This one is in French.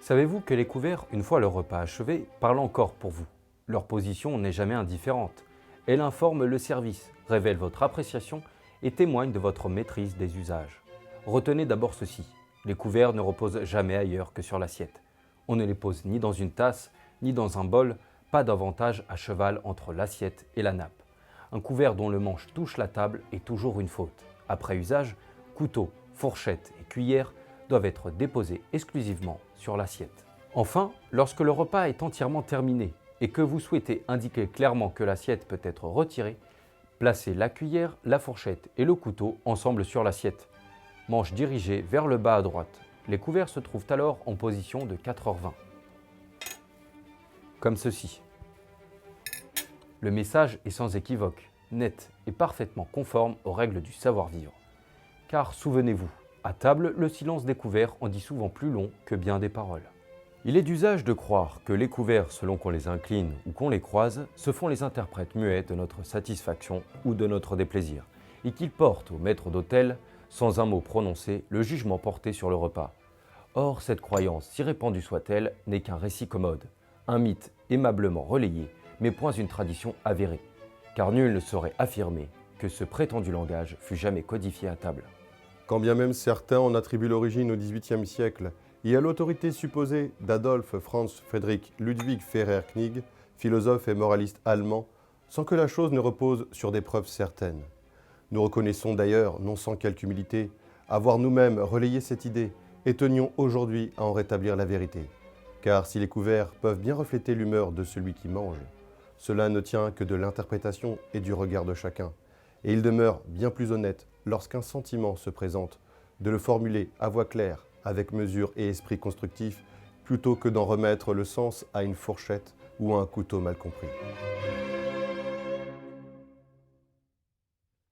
Savez-vous que les couverts, une fois le repas achevé, parlent encore pour vous? Leur position n'est jamais indifférente. Elle informe le service, révèle votre appréciation et témoigne de votre maîtrise des usages. Retenez d'abord ceci, les couverts ne reposent jamais ailleurs que sur l'assiette. On ne les pose ni dans une tasse, ni dans un bol, pas davantage à cheval entre l'assiette et la nappe. Un couvert dont le manche touche la table est toujours une faute. Après usage, couteau, fourchette et cuillère doivent être déposés exclusivement sur l'assiette. Enfin, lorsque le repas est entièrement terminé et que vous souhaitez indiquer clairement que l'assiette peut être retirée, placez la cuillère, la fourchette et le couteau ensemble sur l'assiette. Manche dirigée vers le bas à droite. Les couverts se trouvent alors en position de 4h20. Comme ceci. Le message est sans équivoque, net et parfaitement conforme aux règles du savoir-vivre. Car souvenez-vous, à table, le silence des couverts en dit souvent plus long que bien des paroles. Il est d'usage de croire que les couverts, selon qu'on les incline ou qu'on les croise, se font les interprètes muets de notre satisfaction ou de notre déplaisir, et qu'ils portent au maître d'hôtel, sans un mot prononcé, le jugement porté sur le repas. Or, cette croyance, si répandue soit-elle, n'est qu'un récit commode, un mythe aimablement relayé, mais point une tradition avérée, car nul ne saurait affirmer que ce prétendu langage fut jamais codifié à table. Quand bien même certains en attribuent l'origine au XVIIIe siècle et à l'autorité supposée d'Adolf Franz Friedrich Ludwig Ferrer Knig, philosophe et moraliste allemand, sans que la chose ne repose sur des preuves certaines. Nous reconnaissons d'ailleurs, non sans quelque humilité, avoir nous-mêmes relayé cette idée et tenions aujourd'hui à en rétablir la vérité. Car si les couverts peuvent bien refléter l'humeur de celui qui mange, cela ne tient que de l'interprétation et du regard de chacun. Et il demeure bien plus honnête, lorsqu'un sentiment se présente, de le formuler à voix claire, avec mesure et esprit constructif, plutôt que d'en remettre le sens à une fourchette ou à un couteau mal compris.